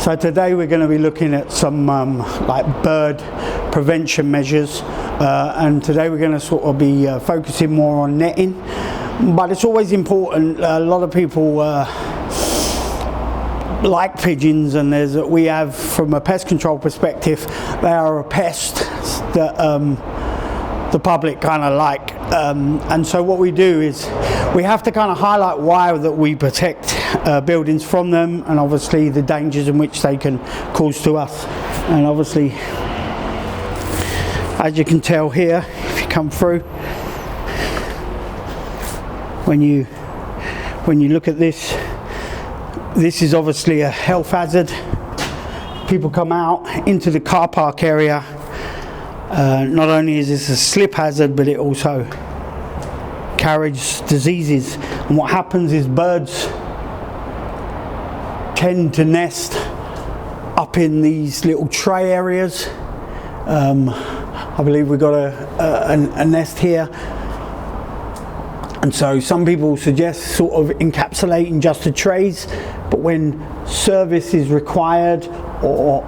So today we're going to be looking at some like bird prevention measures, and today we're going to sort of be focusing more on netting. But it's always important. A lot of people like pigeons, and we have, from a pest control perspective, they are a pest that the public kind of like, and so what we do is we have to kind of highlight why that we protect buildings from them, and obviously the dangers in which they can cause to us. And obviously, as you can tell here, if you come through, when you look at this is obviously a health hazard. People come out into the car park area. Not only is this a slip hazard, but it also carries diseases. And what happens is birds tend to nest up in these little tray areas. I believe we've got a nest here. And so some people suggest sort of encapsulating just the trays, but when service is required or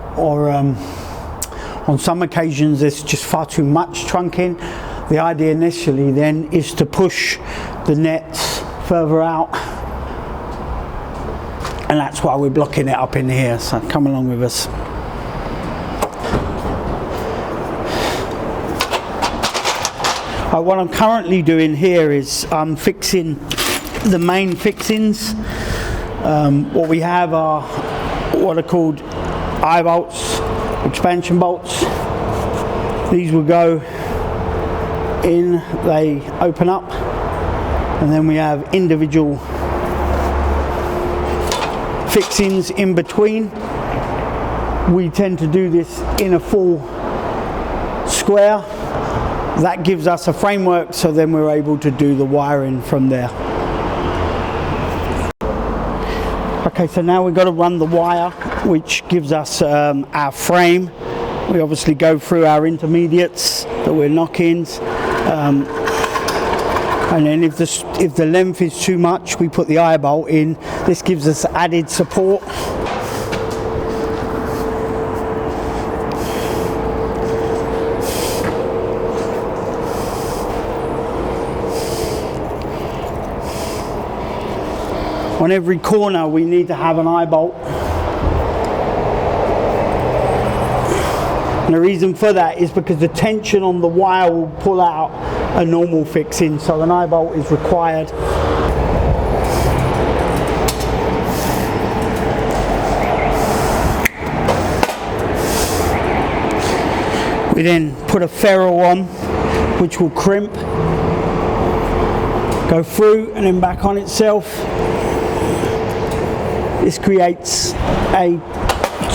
on some occasions there's just far too much trunking, the idea initially then is to push the nets further out, and that's why we're blocking it up in here. So come along with us. What I'm currently doing here is I'm fixing the main fixings. What we have are what are called eye bolts, expansion bolts. These will go in, they open up, and then we have individual fixings in between. We tend to do this in a full square. That gives us a framework, so then we're able to do the wiring from there. Okay, so now we've got to run the wire, which gives us our frame. We obviously go through our intermediates that we're knock-ins, and then if the length is too much, we put the eye bolt in. This gives us added support. On every corner we need to have an eye bolt. And the reason for that is because the tension on the wire will pull out a normal fixing, so an eye bolt is required. We then put a ferrule on, which will crimp, go through and then back on itself. This creates a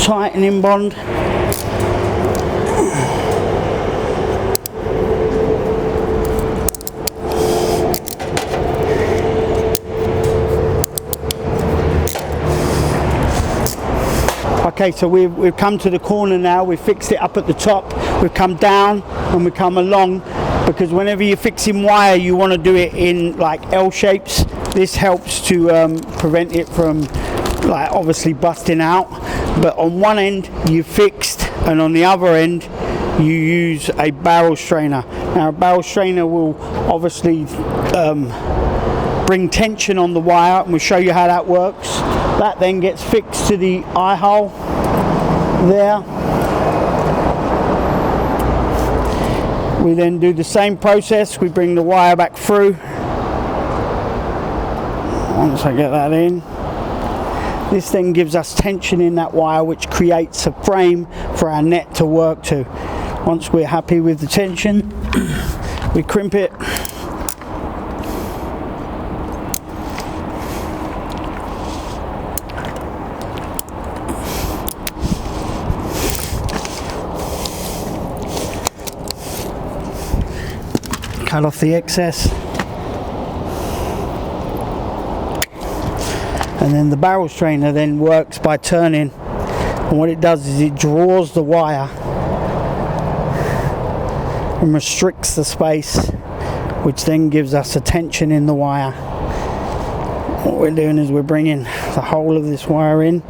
tightening bond. Okay, so we've come to the corner now. We've fixed it up at the top. We've come down and we come along, because whenever you're fixing wire, you want to do it in like L shapes. This helps to prevent it from like obviously busting out. But on one end you fixed, and on the other end you use a barrel strainer. Now a barrel strainer will obviously bring tension on the wire, and we'll show you how that works. That then gets fixed to the eye hole there. We then do the same process. We bring the wire back through. Once I get that in, this then gives us tension in that wire, which creates a frame for our net to work to. Once we're happy with the tension, we crimp it. Cut off the excess. And then the barrel strainer then works by turning, and what it does is it draws the wire and restricts the space, which then gives us a tension in the wire. What we're doing is we're bringing the whole of this wire in,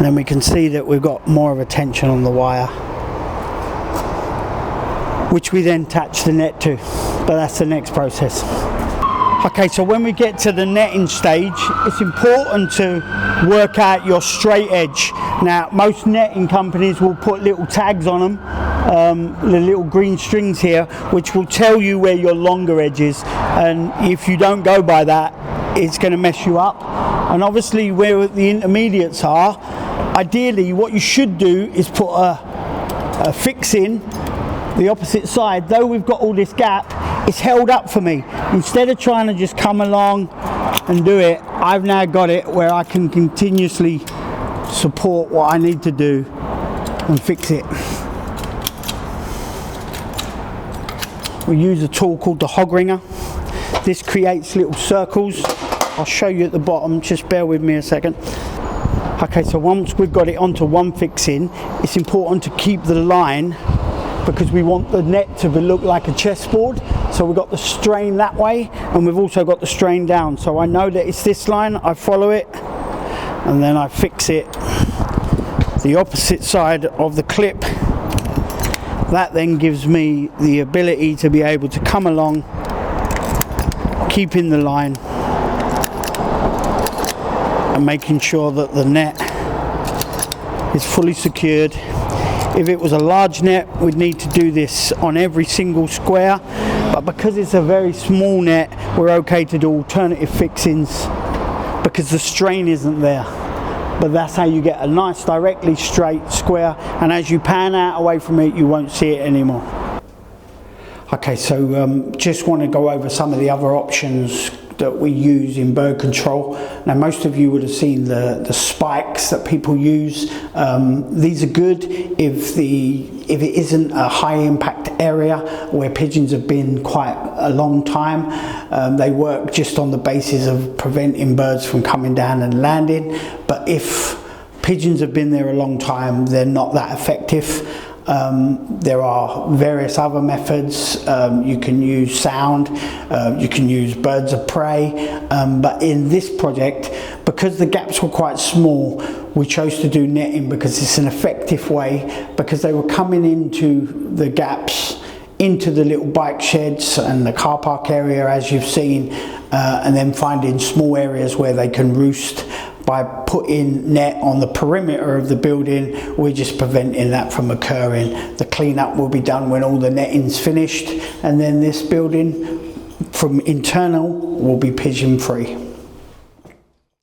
and then we can see that we've got more of a tension on the wire, which we then attach the net to, but that's the next process. Okay, so when we get to the netting stage, it's important to work out your straight edge. Now, most netting companies will put little tags on them, the little green strings here, which will tell you where your longer edge is, and if you don't go by that, it's going to mess you up. And obviously where the intermediates are, ideally what you should do is put a fix in the opposite side. Though we've got all this gap, it's held up for me. Instead of trying to just come along and do it, I've now got it where I can continuously support what I need to do and fix it. We use a tool called the hog ringer. This creates little circles. I'll show you at the bottom, just bear with me a second. Okay, so once we've got it onto one fixing, it's important to keep the line, because we want the net to look like a chessboard. So we've got the strain that way, and we've also got the strain down. So I know that it's this line, I follow it, and then I fix it the opposite side of the clip. That then gives me the ability to be able to come along, keeping the line, and making sure that the net is fully secured. If it was a large net, we'd need to do this on every single square, but because it's a very small net, we're okay to do alternative fixings because the strain isn't there. But that's how you get a nice directly straight square, and as you pan out away from it, you won't see it anymore. Okay, so just want to go over some of the other options that we use in bird control. Now, most of you would have seen the spikes that people use. These are good if it isn't a high impact area where pigeons have been quite a long time. They work just on the basis of preventing birds from coming down and landing. But if pigeons have been there a long time, they're not that effective. There are various other methods. You can use sound, you can use birds of prey, but in this project, because the gaps were quite small, we chose to do netting because it's an effective way, because they were coming into the gaps, into the little bike sheds and the car park area, as you've seen, and then finding small areas where they can roost. By putting net on the perimeter of the building, we're just preventing that from occurring. The cleanup will be done when all the netting's finished, and then this building from internal will be pigeon free.